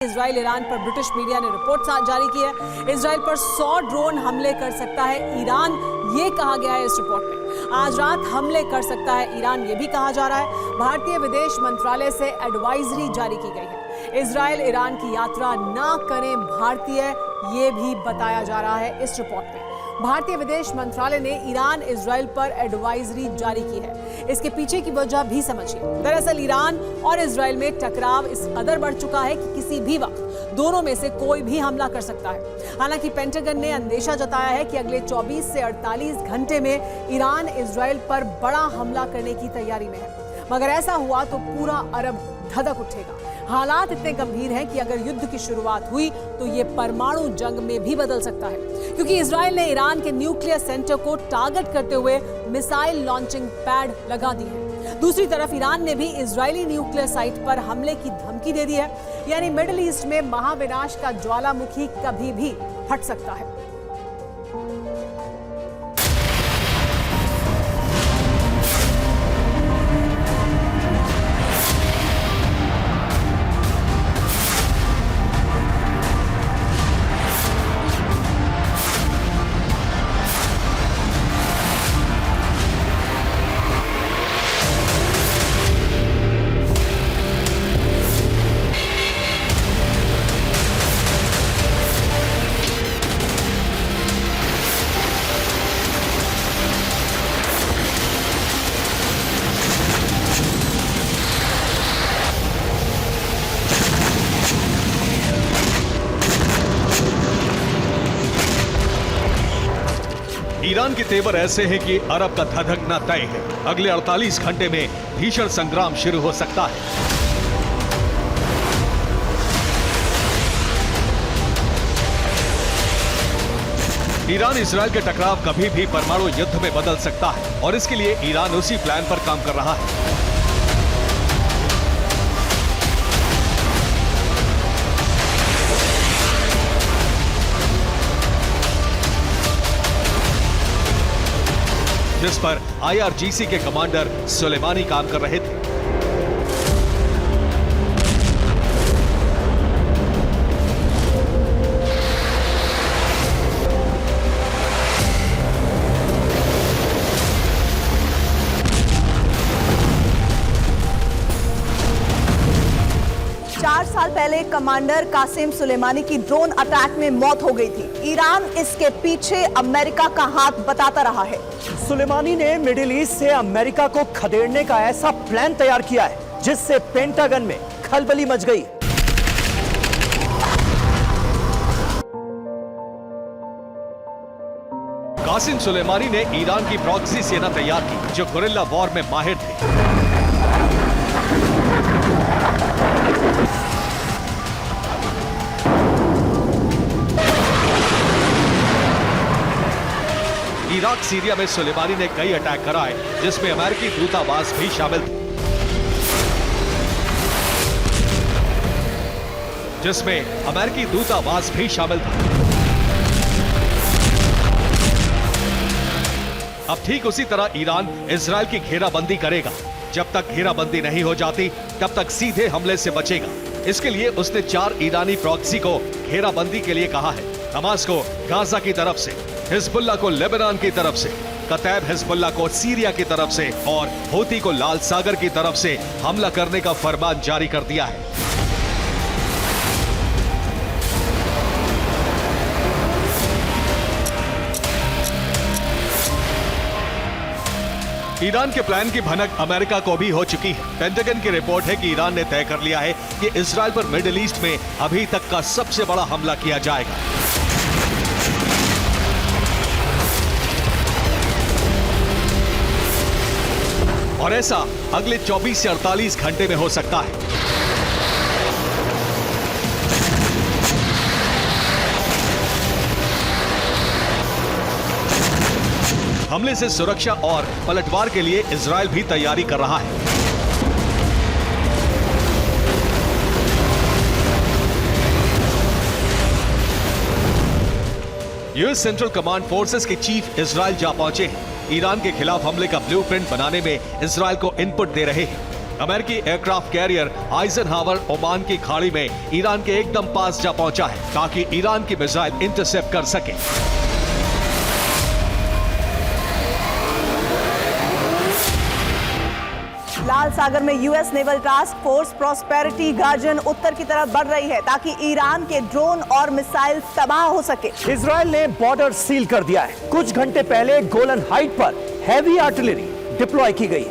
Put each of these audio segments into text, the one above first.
Israel Iran पर British media ने report जारी की है। इजराइल पर 100 ड्रोन हमले कर सकता है ईरान, ये कहा गया है इस रिपोर्ट में। आज रात हमले कर सकता है ईरान, ये भी कहा जा रहा है। भारतीय विदेश मंत्रालय से एडवाइजरी जारी की गई है। इजराइल ईरान की यात्रा ना करें भारतीय, ये भी बताया जा रहा है इस रिपोर्ट में। भारतीय विदेश मंत्रालय ने ईरान इजराइल पर एडवाइजरी जारी की है। इसके पीछे की वजह भी समझिए। दरअसल ईरान और इजराइल में टकराव इस कदर बढ़ चुका है कि किसी भी वक्त दोनों में से कोई भी हमला कर सकता है। हालांकि पेंटागन ने अंदेशा जताया है कि अगले 24 से 48 घंटे में ईरान इजराइल पर बड़ा हमला करने की तैयारी में है। मगर ऐसा हुआ तो पूरा अरब धधक उठेगा। हालात इतने गंभीर हैं कि अगर युद्ध की शुरुआत हुई तो ये परमाणु जंग में भी बदल सकता है, क्योंकि इजराइल ने ईरान के न्यूक्लियर सेंटर को टारगेट करते हुए मिसाइल लॉन्चिंग पैड लगा दी है। दूसरी तरफ ईरान ने भी इजरायली न्यूक्लियर साइट पर हमले की धमकी दे दी है। यानी मिडिल ईस्ट में महाविनाश का ज्वालामुखी कभी भी फट सकता है। ईरान के तेवर ऐसे हैं कि अरब का धधकना तय है। अगले 48 घंटे में भीषण संग्राम शुरू हो सकता है। ईरान इजराइल के टकराव कभी भी परमाणु युद्ध में बदल सकता है और इसके लिए ईरान उसी प्लान पर काम कर रहा है। जिस पर IRGC के कमांडर सुलेमानी काम कर रहे थे। साल पहले कमांडर कासिम सुलेमानी की ड्रोन अटैक में मौत हो गई थी। ईरान इसके पीछे अमेरिका का हाथ बताता रहा है। सुलेमानी ने मिडिल ईस्ट से अमेरिका को खदेड़ने का ऐसा प्लान तैयार किया है जिससे पेंटागन में खलबली मच गई। कासिम सुलेमानी ने ईरान की प्रॉक्सी सेना तैयार की, जो गुरिल्ला वॉर में माहिर थे। इराक सीरिया में सुलेमानी ने कई अटैक कराए, जिसमें अमेरिकी दूतावास भी शामिल थे, था। अब ठीक उसी तरह ईरान इजराइल की घेराबंदी करेगा। जब तक घेराबंदी नहीं हो जाती तब तक सीधे हमले से बचेगा। इसके लिए उसने 4 ईरानी प्रॉक्सी को घेराबंदी के लिए कहा है। हमास को गाजा की तरफ से, हिजबुल्लाह को लेबनान की तरफ से, कतैब हिजबुल्लाह को सीरिया की तरफ से और हूती को लाल सागर की तरफ से हमला करने का फरमान जारी कर दिया है। ईरान के प्लान की भनक अमेरिका को भी हो चुकी है। पेंटागन की रिपोर्ट है कि ईरान ने तय कर लिया है कि इजराइल पर मिडिल ईस्ट में अभी तक का सबसे बड़ा हमला किया जाएगा। और ऐसा अगले 24 से 48 घंटे में हो सकता है। हमले से सुरक्षा और पलटवार के लिए इजराइल भी तैयारी कर रहा है। यूएस सेंट्रल कमांड फोर्सेस के चीफ इजराइल जा पहुंचे हैं। ईरान के खिलाफ हमले का ब्लूप्रिंट बनाने में इजराइल को इनपुट दे रहे हैं। अमेरिकी एयरक्राफ्ट कैरियर आइजनहावर ओमान की खाड़ी में ईरान के एकदम पास जा पहुंचा है ताकि ईरान की मिसाइल इंटरसेप्ट कर सके। लाल सागर में US naval task force prosperity guardian उत्तर की तरफ बढ़ रही है ताकि ईरान के ड्रोन और मिसाइल तबाह हो सके। इजराइल ने बॉर्डर सील कर दिया है। कुछ घंटे पहले गोलन हाइट पर हैवी आर्टिलरी डिप्लॉय की गई।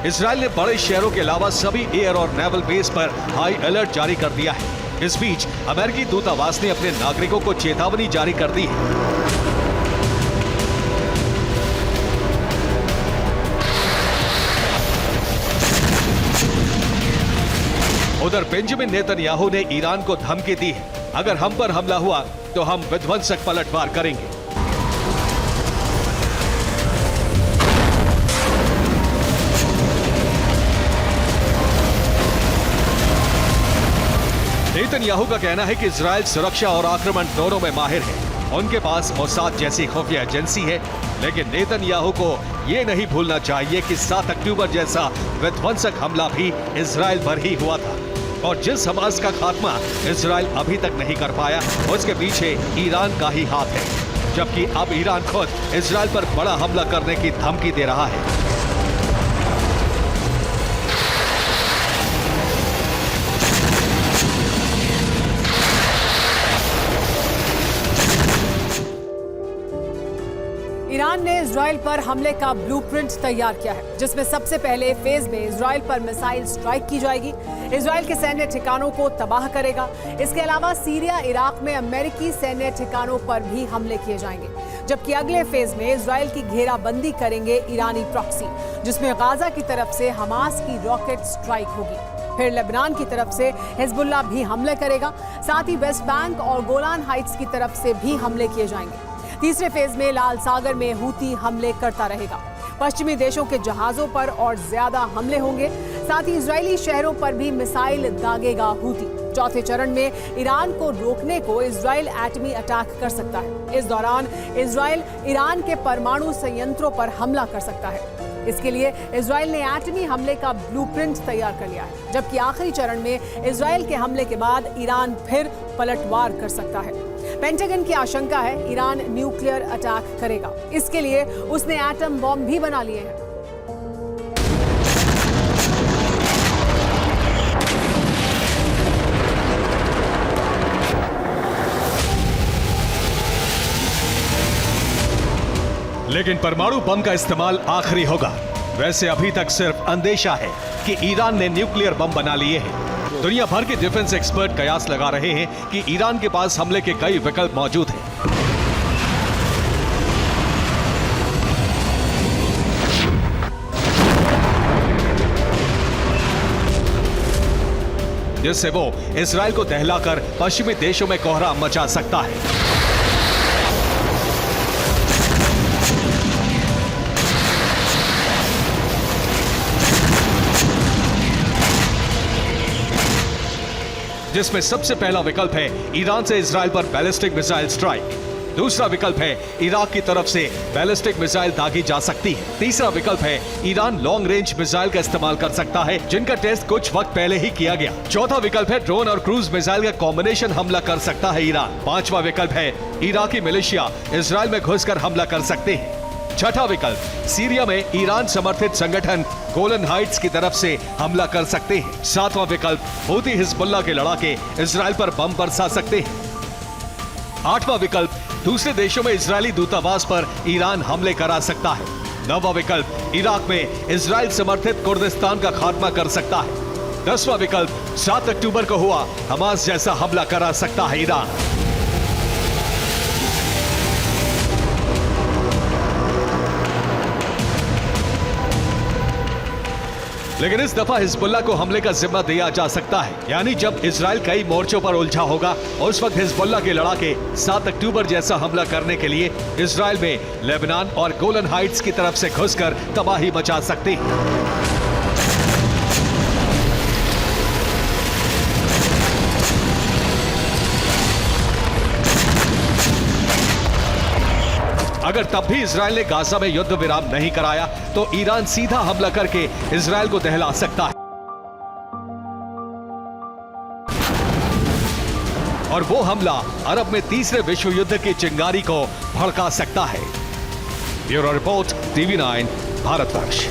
इजराइल ने बड़े शहरों के अलावा सभी एयर और नेवल बेस पर हाई अलर्ट जारी कर दिया है। इस बीच अमेरिकी दूतावास ने अपने नागरिकों को चेतावनी जारी कर दी है। उधर बेंजामिन नेतन्याहू ने ईरान को धमकी दी है, अगर हम पर हमला हुआ तो हम विध्वंसक पलटवार करेंगे। नेतन्याहू का कहना है कि इजराइल सुरक्षा और आक्रमण दोनों में माहिर है। उनके पास मोसाद जैसी खुफिया एजेंसी है, लेकिन नेतन्याहू को यह नहीं भूलना चाहिए कि 7 अक्टूबर जैसा विध्वंसक हमला भी इजराइल पर ही हुआ था और जिस हमास का खात्मा इजराइल अभी तक नहीं कर पाया, उसके पीछे ईरान का ही हाथ है, जबकि अब ईरान खुद इजराइल पर बड़ा हमला करने की धमकी दे रहा है। ईरान ने इजराइल पर हमले का ब्लूप्रिंट तैयार किया है, जिसमें सबसे पहले फेज में इजराइल पर मिसाइल स्ट्राइक की जाएगी। इजराइल के सैन्य ठिकानों को तबाह करेगा। इसके अलावा सीरिया, इराक में अमेरिकी सैन्य ठिकानों पर भी हमले किए जाएंगे, जबकि अगले फेज में इजराइल की घेराबंदी करेंगे ईरानी प्रॉक्सी, जिसमें गाजा की तरफ से हमास की रॉकेट स्ट्राइक होगी। फिर लेबनान की तरफ से हिजबुल्लाह भी हमले करेगा। साथ ही वेस्ट बैंक और गोलान हाइट्स की तरफ से भी हमले किए जाएंगे। तीसरे फेज में लाल सागर में हूती हमले करता रहेगा। पश्चिमी देशों के जहाजों पर और ज्यादा हमले होंगे। साथ ही इजरायली शहरों पर भी मिसाइल दागेगा हूती। चौथे चरण में ईरान को रोकने को इजराइल एटमी अटैक कर सकता है। इस दौरान इजराइल ईरान के परमाणु संयंत्रों पर हमला कर सकता है। इसके लिए इजराइल ने एटमी हमले का ब्लूप्रिंट तैयार कर लिया है, जबकि आखिरी चरण में इजराइल के हमले के बाद ईरान फिर पलटवार कर सकता है। पेंटागन की आशंका है ईरान न्यूक्लियर अटैक करेगा। इसके लिए उसने एटम बॉम्ब भी बना लिए हैं। लेकिन परमाणु बम का इस्तेमाल आखिरी होगा। वैसे अभी तक सिर्फ अंदेशा है कि ईरान ने न्यूक्लियर बम बना लिए हैं। दुनिया भर के डिफेंस एक्सपर्ट कयास लगा रहे हैं कि ईरान के पास हमले के कई विकल्प मौजूद हैं। जिससे वो इजराइल को दहलाकर पश्चिमी देशों में कोहराम मचा सकता है। जिसमें सबसे पहला विकल्प है ईरान से इजराइल पर बैलिस्टिक मिसाइल स्ट्राइक। दूसरा विकल्प है इराक की तरफ से बैलिस्टिक मिसाइल दागी जा सकती है। तीसरा विकल्प है ईरान लॉन्ग रेंज मिसाइल का इस्तेमाल कर सकता है, जिनका टेस्ट कुछ वक्त पहले ही किया गया। चौथा विकल्प है ड्रोन और क्रूज मिसाइल का कॉम्बिनेशन हमला कर सकता है ईरान। पांचवा विकल्प है इराकी मिलिशिया इजराइल में घुसकर हमला कर सकते हैं। छठा विकल्प सीरिया में ईरान समर्थित संगठन गोलन हाइट्स की तरफ से हमला कर सकते हैं। सातवां विकल्प हूती हिजबुल्लाह के लड़ाके इजराइल पर बम बरसा सकते हैं। आठवां विकल्प दूसरे देशों में इजरायली दूतावास पर ईरान हमले करा सकता है। नौवां विकल्प इराक में इजराइल समर्थित कुर्दिस्तान का खात्मा कर सकता है। 10वां विकल्प 7 अक्टूबर को हुआ हमास जैसा हमला करा सकता है ईरान। लेकिन इस दफा हिजबुल्लाह को हमले का जिम्मा दिया जा सकता है, यानी जब इजराइल कई मोर्चों पर उलझा होगा उस वक्त हिजबुल्लाह के लड़ाके 7 अक्टूबर जैसा हमला करने के लिए इजराइल में लेबनान और गोलन हाइट्स की तरफ से घुसकर तबाही मचा सकते हैं। अगर तब भी इजराइल ने गाजा में युद्ध विराम नहीं कराया तो ईरान सीधा हमला करके इजराइल को दहला सकता है और वो हमला अरब में तीसरे विश्व युद्ध की चिंगारी को भड़का सकता है। Bureau report, TV9, Bharatvarsh.